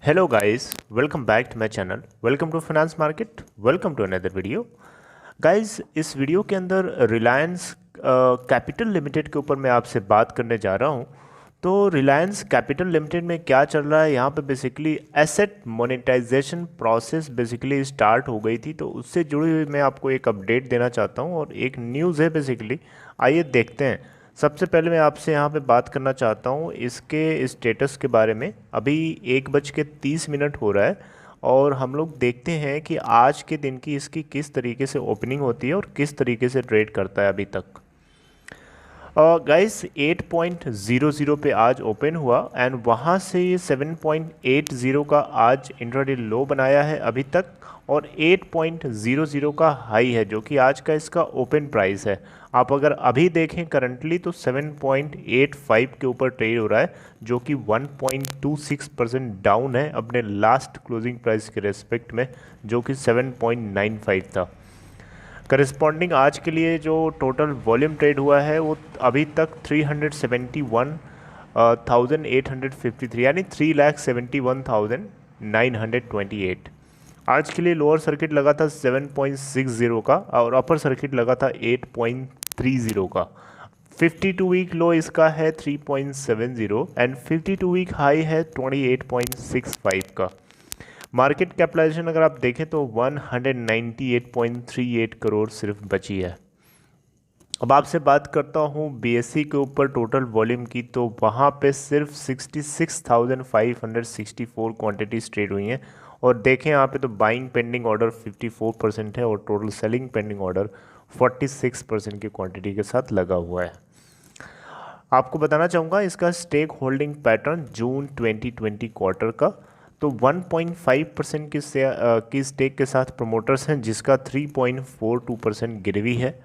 Hello guys, welcome back to my channel. Welcome to Finance Market. Welcome to another video. Guys, इस video के अंदर Reliance capital limited के ऊपर मैं आपसे बात करने जा रहा हूँ। तो रिलायंस कैपिटल लिमिटेड में क्या चल रहा है यहाँ पे basically asset monetisation process basically start हो गई थी, तो उससे जुड़ी हुई मैं आपको एक अपडेट देना चाहता हूँ और एक न्यूज़ है बेसिकली। आइए देखते हैं। सबसे पहले मैं आपसे यहाँ पे बात करना चाहता हूँ इसके स्टेटस के बारे में। अभी 1:30 हो रहा है और हम लोग देखते हैं कि आज के दिन की इसकी किस तरीके से ओपनिंग होती है और किस तरीके से ट्रेड करता है अभी तक। गाइस 8.00 पे आज ओपन हुआ एंड वहाँ से ये 7.80 का आज इंट्राडे लो बनाया है अभी तक, और 8.00 का हाई है जो कि आज का इसका ओपन प्राइस है। आप अगर अभी देखें करंटली तो 7.85 के ऊपर ट्रेड हो रहा है, जो कि 1.26% डाउन है अपने लास्ट क्लोजिंग प्राइस के रेस्पेक्ट में, जो कि 7.95 था। करस्पॉन्डिंग आज के लिए जो टोटल वॉल्यूम ट्रेड हुआ है वो अभी तक 371,853 यानी 3,71,928। आज के लिए लोअर सर्किट लगा था 7.60 का और अपर सर्किट लगा था 8.30 का। 52 वीक लो इसका है 3.70 एंड 52 वीक हाई है 28.65 का। मार्केट कैपिटलाइजेशन अगर आप देखें तो 198.38 करोड़ सिर्फ बची है। अब आपसे बात करता हूँ बीएससी के ऊपर टोटल वॉल्यूम की, तो वहाँ पे सिर्फ 66,564 क्वांटिटीज ट्रेड हुई हैं। और देखें यहाँ पे तो बाइंग पेंडिंग ऑर्डर 54% है और टोटल सेलिंग पेंडिंग ऑर्डर 46% की क्वांटिटी के साथ लगा हुआ है। आपको बताना चाहूँगा इसका स्टेक होल्डिंग पैटर्न जून 2020 क्वार्टर का, तो 1.5% की स्टेक के साथ प्रमोटर्स हैं जिसका 3.42% गिरवी है।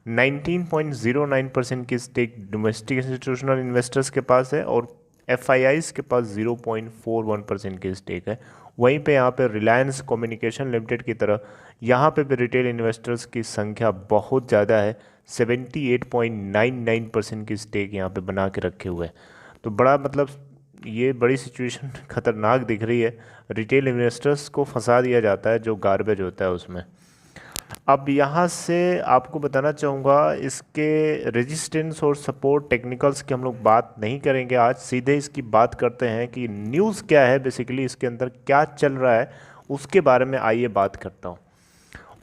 19.09% की स्टेक डोमेस्टिक इंस्टीट्यूशनल इन्वेस्टर्स के पास है और एफआईआईज के पास 0.41% की स्टेक है। वहीं पे यहाँ पे रिलायंस कम्युनिकेशन लिमिटेड की तरह यहाँ पे भी रिटेल इन्वेस्टर्स की संख्या बहुत ज़्यादा है, 78.99% की स्टेक यहाँ पे बना के रखे हुए हैं। तो बड़ा मतलब ये बड़ी सिचुएशन खतरनाक दिख रही है। रिटेल इन्वेस्टर्स को फंसा दिया जाता है जो गार्बेज होता है उसमें। अब यहाँ से आपको बताना चाहूँगा इसके रेजिस्टेंस और सपोर्ट टेक्निकल्स की हम लोग बात नहीं करेंगे आज, सीधे इसकी बात करते हैं कि न्यूज़ क्या है बेसिकली इसके अंदर क्या चल रहा है उसके बारे में आइए बात करता हूँ।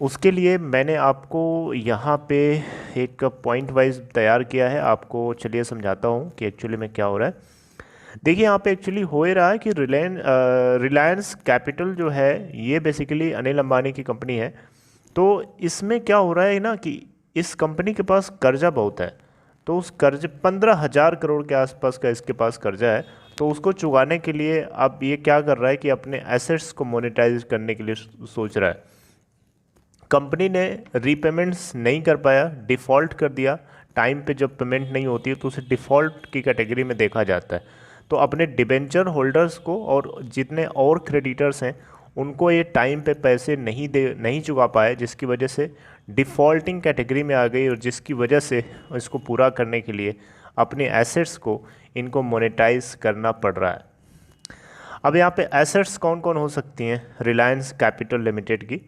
उसके लिए मैंने आपको यहाँ पे एक पॉइंट वाइज तैयार किया है, आपको चलिए समझाता हूँ कि एक्चुअली में क्या हो रहा है। देखिए यहाँ पे एक्चुअली हो ही रहा है कि रिलायंस कैपिटल जो है ये बेसिकली अनिल अंबानी की कंपनी है। तो इसमें क्या हो रहा है ना कि इस कंपनी के पास कर्जा बहुत है, तो उस कर्ज 15,000 करोड़ के आसपास का इसके पास कर्जा है। तो उसको चुकाने के लिए अब ये क्या कर रहा है कि अपने एसेट्स को मोनेटाइज करने के लिए सोच रहा है। कंपनी ने रीपेमेंट्स नहीं कर पाया, डिफ़ॉल्ट कर दिया। टाइम पे जब पेमेंट नहीं होती है तो उसे डिफ़ॉल्ट की कैटेगरी में देखा जाता है। तो अपने डिबेंचर होल्डर्स को और जितने और क्रेडिटर्स हैं उनको ये टाइम पे पैसे नहीं चुका पाए, जिसकी वजह से डिफ़ॉल्टिंग कैटेगरी में आ गई और जिसकी वजह से इसको पूरा करने के लिए अपने एसेट्स को इनको मोनेटाइज करना पड़ रहा है। अब यहाँ पे एसेट्स कौन कौन हो सकती हैं रिलायंस कैपिटल लिमिटेड की।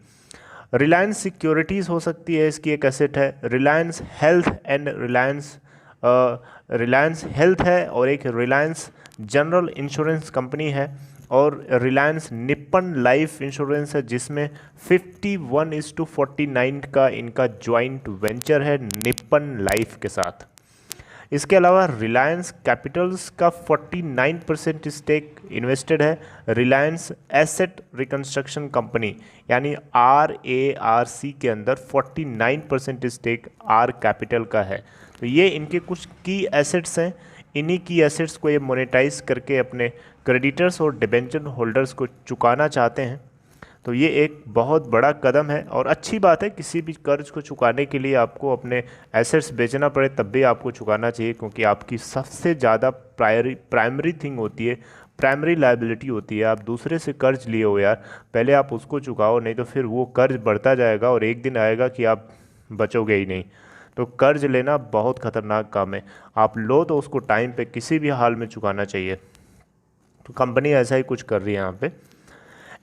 रिलायंस सिक्योरिटीज़ हो सकती है, इसकी एक एसेट है। Reliance health and Reliance health है और एक रिलायंस जनरल इंश्योरेंस कंपनी है और रिलायंस निप्पन लाइफ इंश्योरेंस है जिसमें 51:49 का इनका जॉइंट वेंचर है निप्पन लाइफ के साथ। इसके अलावा रिलायंस कैपिटल्स का 49% स्टेक इन्वेस्टेड है रिलायंस एसेट रिकंस्ट्रक्शन कंपनी यानी RARC के अंदर 49% स्टेक आर कैपिटल का है। तो ये इनके कुछ की एसेट्स हैं। इन्हीं की एसेट्स को ये मोनेटाइज करके अपने क्रेडिटर्स और डिबेंचर होल्डर्स को चुकाना चाहते हैं। तो ये एक बहुत बड़ा कदम है और अच्छी बात है। किसी भी कर्ज को चुकाने के लिए आपको अपने एसेट्स बेचना पड़े तब भी आपको चुकाना चाहिए, क्योंकि आपकी सबसे ज़्यादा प्राइमरी थिंग होती है, प्राइमरी लायबिलिटी होती है। आप दूसरे से कर्ज लिए हो यार, पहले आप उसको चुकाओ, नहीं तो फिर वो कर्ज बढ़ता जाएगा और एक दिन आएगा कि आप बचोगे ही नहीं। तो कर्ज लेना बहुत ख़तरनाक काम है। आप लो तो उसको टाइम पे किसी भी हाल में चुकाना चाहिए। तो कंपनी ऐसा ही कुछ कर रही है यहाँ पे।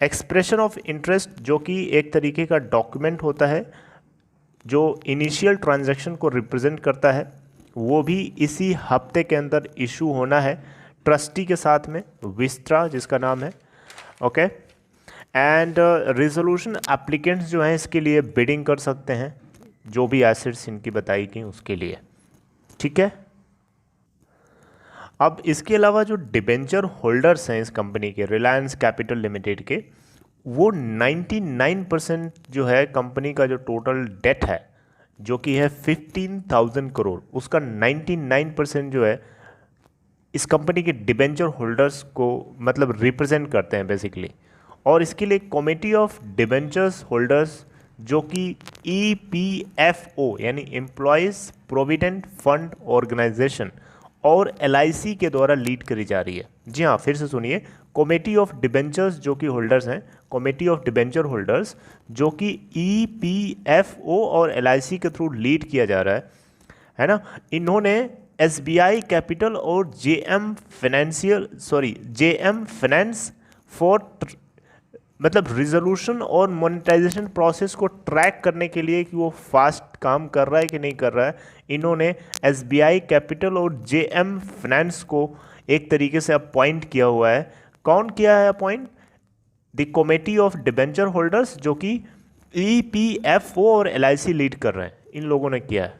एक्सप्रेशन ऑफ इंटरेस्ट, जो कि एक तरीके का डॉक्यूमेंट होता है जो इनिशियल ट्रांजैक्शन को रिप्रेजेंट करता है, वो भी इसी हफ्ते के अंदर इशू होना है ट्रस्टी के साथ में, विस्ट्रा जिसका नाम है। ओके, एंड रिजोल्यूशन एप्लीकेंट्स जो हैं इसके लिए बिडिंग कर सकते हैं, जो भी एसेट्स इनकी बताई गई उसके लिए। ठीक है, अब इसके अलावा जो डिबेंचर होल्डर्स हैं इस कंपनी के, रिलायंस कैपिटल लिमिटेड के, वो 99% जो है कंपनी का जो टोटल डेट है, जो कि है 15,000 करोड़, उसका 99% जो है इस कंपनी के डिबेंचर होल्डर्स को मतलब रिप्रेजेंट करते हैं बेसिकली। और इसके लिए कमेटी ऑफ डिबेंचर्स होल्डर्स, जो कि EPFO यानी एम्प्लॉयज़ प्रोविडेंट फंड ऑर्गेनाइजेशन और LIC के द्वारा लीड करी जा रही है। जी हाँ, फिर से सुनिए, कमेटी ऑफ डिबेंचर्स जो कि होल्डर्स हैं, कमेटी ऑफ डिबेंचर होल्डर्स जो कि EPFO और LIC के थ्रू लीड किया जा रहा है ना। इन्होंने SBI कैपिटल और JM फाइनेंस फॉर मतलब रिजोल्यूशन और मोनेटाइजेशन प्रोसेस को ट्रैक करने के लिए कि वो फास्ट काम कर रहा है कि नहीं कर रहा है, इन्होंने SBI कैपिटल और JM फाइनेंस को एक तरीके से अपॉइंट किया हुआ है। कौन किया है appoint? The committee of debenture holders, जो कि EPFO और LIC लीड कर रहे हैं, इन लोगों ने किया है।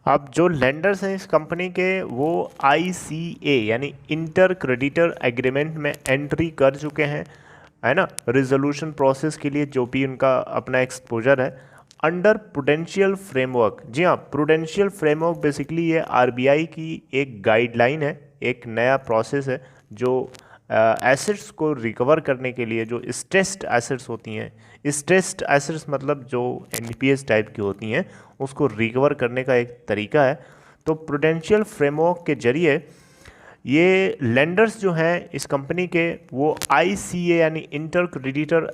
अब जो लेंडर्स हैं इस कंपनी के, वो ICA यानी इंटर क्रेडिटर एग्रीमेंट में एंट्री कर चुके हैं, है ना, रिजोल्यूशन प्रोसेस के लिए जो भी उनका अपना एक्सपोजर है अंडर प्रूडेंशियल फ्रेमवर्क। जी हाँ, प्रूडेंशियल फ्रेमवर्क बेसिकली ये RBI की एक गाइडलाइन है, एक नया प्रोसेस है जो एसेट्स को रिकवर करने के लिए, जो स्ट्रेस्ड एसेट्स होती हैं, स्ट्रेस्ड एसेट्स मतलब जो NPS टाइप की होती हैं, उसको रिकवर करने का एक तरीका है। तो प्रूडेंशियल फ्रेमवर्क के जरिए ये लेंडर्स जो हैं इस कंपनी के, वो ICA यानी इंटर क्रेडिटर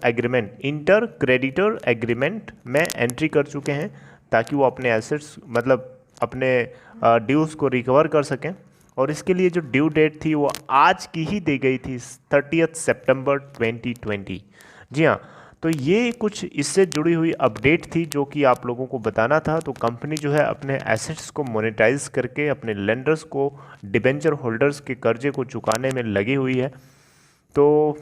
एग्रीमेंट में एंट्री कर चुके हैं, ताकि वो अपने एसेट्स मतलब अपने ड्यूज़ को रिकवर कर सकें। और इसके लिए जो ड्यू डेट थी वो आज की ही दी गई थी, 30 सितंबर 2020। जी हाँ, तो ये कुछ इससे जुड़ी हुई अपडेट थी जो कि आप लोगों को बताना था। तो कंपनी जो है अपने एसेट्स को मोनेटाइज करके अपने लेंडर्स को, डिबेंचर होल्डर्स के कर्जे को चुकाने में लगी हुई है। तो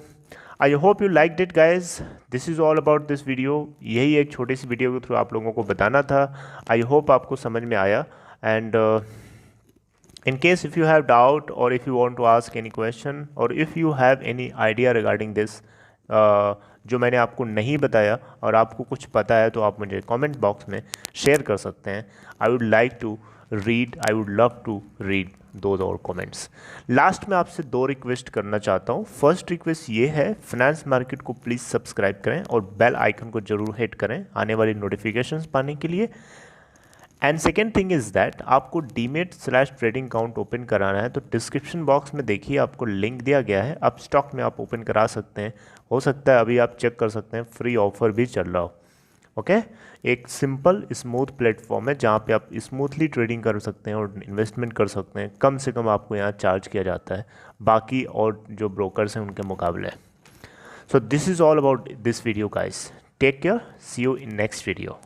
I hope you like it guys, this is all about this video. यही एक छोटी सी वीडियो के थ्रू आप लोगों को बताना था। आई होप आपको समझ में आया। And in case if you have doubt or if you want to ask any question or if you have any idea regarding this, जो मैंने आपको नहीं बताया और आपको कुछ पता है, तो आप मुझे कमेंट बॉक्स में शेयर कर सकते हैं। I would love to read those और कमेंट्स। लास्ट में आपसे 2 रिक्वेस्ट करना चाहता हूँ। फर्स्ट रिक्वेस्ट ये है, फाइनेंस मार्केट को प्लीज़ सब्सक्राइब करें और बेल आइकन को जरूर हिट करें आने वाली नोटिफिकेशंस पाने के लिए। And second thing is that आपको डीमेट/ट्रेडिंग अकाउंट ओपन कराना है, तो डिस्क्रिप्शन बॉक्स में देखिए आपको लिंक दिया गया है, आप स्टॉक में आप ओपन करा सकते हैं। हो सकता है अभी आप चेक कर सकते हैं, फ्री ऑफर भी चल रहा हो। ओके, एक सिंपल स्मूथ प्लेटफॉर्म है जहाँ पे आप स्मूथली ट्रेडिंग कर सकते हैं और इन्वेस्टमेंट कर सकते हैं। कम से कम आपको यहाँ चार्ज किया जाता है बाकी और जो ब्रोकर्स हैं उनके मुकाबले। So this is all about this video guys, take care, see you in next video.